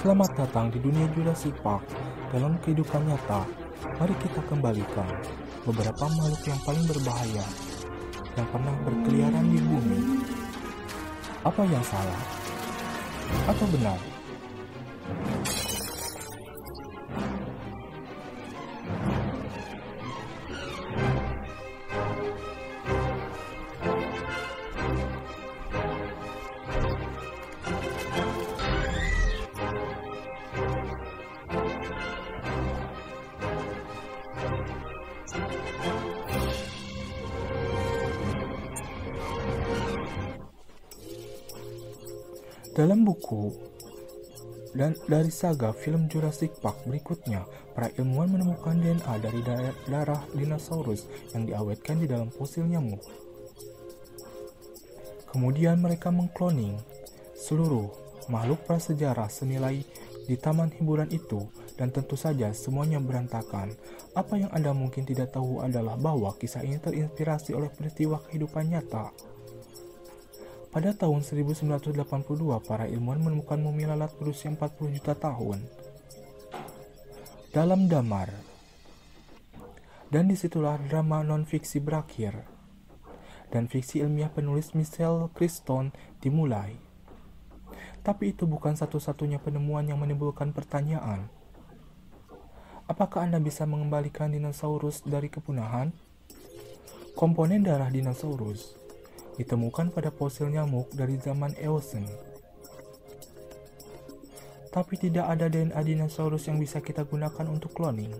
Selamat datang di dunia Jurassic Park. Dalam kehidupan nyata, mari kita kembalikan beberapa makhluk yang paling berbahaya yang pernah berkeliaran di bumi. Apa yang salah? Atau benar? Dalam buku dan dari saga film Jurassic Park berikutnya, para ilmuwan menemukan DNA dari darah dinosaurus yang diawetkan di dalam fosil nyamuk. Kemudian mereka mengkloning seluruh makhluk prasejarah senilai di taman hiburan itu, dan tentu saja semuanya berantakan. Apa yang Anda mungkin tidak tahu adalah bahwa kisah ini terinspirasi oleh peristiwa kehidupan nyata. Pada tahun 1982, para ilmuwan menemukan mumi lalat berusia 40 juta tahun dalam damar. Dan disitulah drama non-fiksi berakhir, dan fiksi ilmiah penulis Michelle Crichton dimulai. Tapi itu bukan satu-satunya penemuan yang menimbulkan pertanyaan. Apakah Anda bisa mengembalikan dinosaurus dari kepunahan? Komponen darah dinosaurus ditemukan pada fosil nyamuk dari zaman Eocene. Tapi tidak ada DNA dinosaurus yang bisa kita gunakan untuk cloning.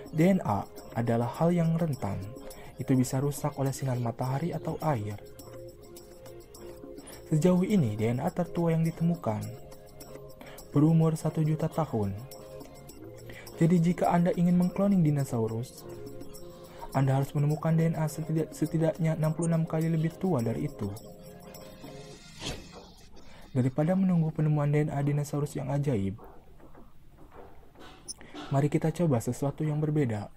DNA adalah hal yang rentan. Itu bisa rusak oleh sinar matahari atau air. Sejauh ini DNA tertua yang ditemukan berumur 1 juta tahun. Jadi jika Anda ingin mengkloning dinosaurus, Anda harus menemukan DNA setidaknya 66 kali lebih tua dari itu. Daripada menunggu penemuan DNA dinosaurus yang ajaib, mari kita coba sesuatu yang berbeda.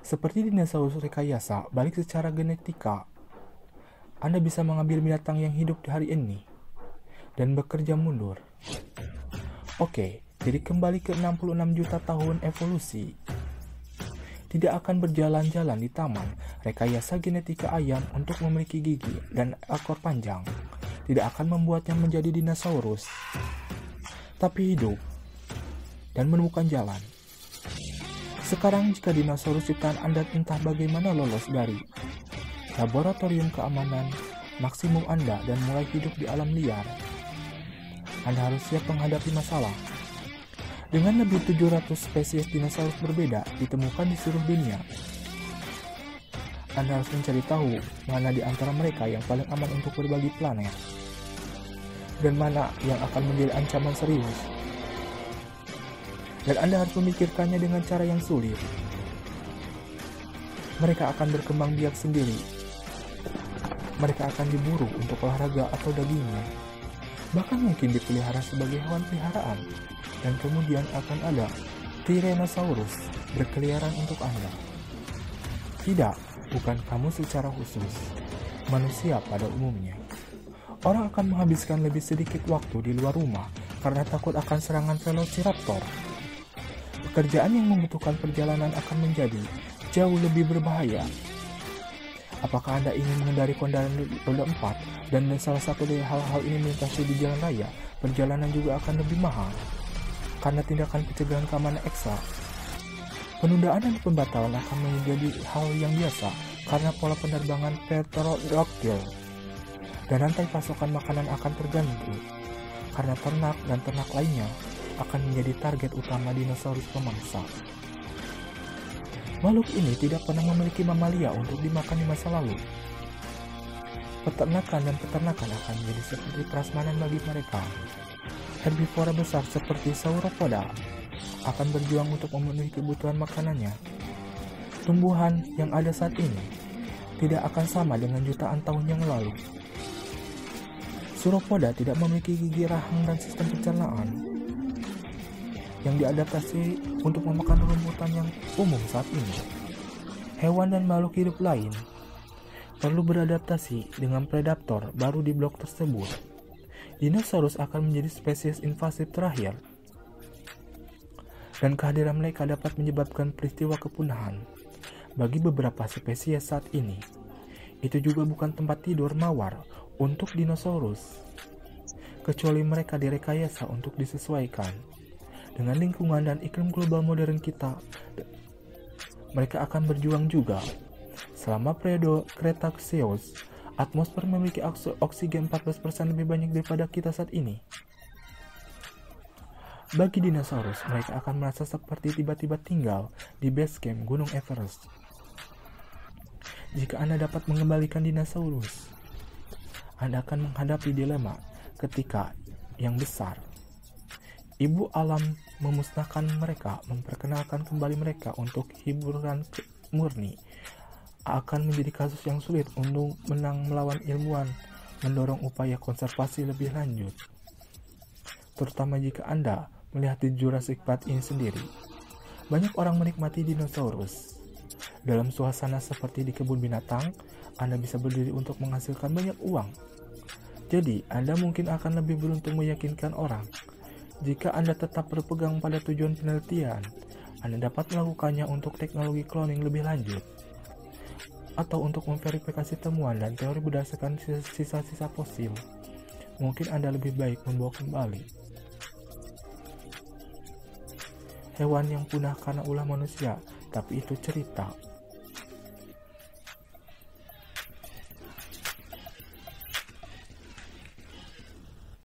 Seperti dinosaurus rekayasa balik secara genetika, Anda bisa mengambil binatang yang hidup di hari ini dan bekerja mundur. Oke, jadi kembali ke 66 juta tahun evolusi. Tidak akan berjalan-jalan di taman rekayasa genetika ayam untuk memiliki gigi dan ekor panjang. Tidak akan membuatnya menjadi dinosaurus, tapi hidup dan menemukan jalan. Sekarang jika dinosaurus ciptaan Anda entah bagaimana lolos dari laboratorium keamanan maksimum Anda dan mulai hidup di alam liar, Anda harus siap menghadapi masalah. Dengan lebih 700 spesies dinosaurus berbeda ditemukan di seluruh dunia, Anda harus mencari tahu mana di antara mereka yang paling aman untuk berbagi planet, dan mana yang akan menjadi ancaman serius. Dan Anda harus memikirkannya dengan cara yang sulit. Mereka akan berkembang biak sendiri. Mereka akan diburu untuk olahraga atau dagingnya. Bahkan mungkin dipelihara sebagai hewan peliharaan. Dan kemudian akan ada Tyrannosaurus berkeliaran untuk Anda. Tidak, bukan kamu secara khusus. Manusia pada umumnya. Orang akan menghabiskan lebih sedikit waktu di luar rumah karena takut akan serangan Velociraptor. Pekerjaan yang membutuhkan perjalanan akan menjadi jauh lebih berbahaya. Apakah Anda ingin mengendari kendaraan roda 4 dan salah satu dari hal-hal ini melintasi di jalan raya? Perjalanan juga akan lebih mahal karena tindakan pencegahan keamanan ekstra. Penundaan dan pembatalan akan menjadi hal yang biasa karena pola penerbangan pterodactyl, dan rantai pasokan makanan akan terganggu karena ternak dan ternak lainnya akan menjadi target utama dinosaurus pemangsa. Makhluk ini tidak pernah memiliki mamalia untuk dimakan di masa lalu. Peternakan dan peternakan akan menjadi seperti prasmanan bagi mereka. Herbivora besar seperti sauropoda akan berjuang untuk memenuhi kebutuhan makanannya. Tumbuhan yang ada saat ini tidak akan sama dengan jutaan tahun yang lalu. Sauropoda tidak memiliki gigi rahang dan sistem pencernaan yang diadaptasi untuk memakan rumputan yang umum saat ini. Hewan dan makhluk hidup lain perlu beradaptasi dengan predator baru di blok tersebut. Dinosaurus akan menjadi spesies invasif terakhir, dan kehadiran mereka dapat menyebabkan peristiwa kepunahan. Bagi beberapa spesies saat ini, itu juga bukan tempat tidur mawar untuk dinosaurus, kecuali mereka direkayasa untuk disesuaikan dengan lingkungan dan iklim global modern kita. Mereka akan berjuang juga. Selama periode Cretaceous, atmosfer memiliki oksigen 14% lebih banyak daripada kita saat ini. Bagi dinosaurus, mereka akan merasa seperti tiba-tiba tinggal di base camp Gunung Everest. Jika Anda dapat mengembalikan dinosaurus, Anda akan menghadapi dilema ketika yang besar. Ibu alam memusnahkan mereka, memperkenalkan kembali mereka untuk hiburan murni akan menjadi kasus yang sulit untuk menang melawan ilmuwan, mendorong upaya konservasi lebih lanjut. Terutama jika Anda melihat di Jurassic Park ini sendiri. Banyak orang menikmati dinosaurus. Dalam suasana seperti di kebun binatang, Anda bisa berdiri untuk menghasilkan banyak uang. Jadi, Anda mungkin akan lebih beruntung meyakinkan orang. Jika Anda tetap berpegang pada tujuan penelitian, Anda dapat melakukannya untuk teknologi cloning lebih lanjut, atau untuk memverifikasi temuan dan teori berdasarkan sisa-sisa fosil. Mungkin Anda lebih baik membawa kembali hewan yang punah karena ulah manusia, tapi itu cerita.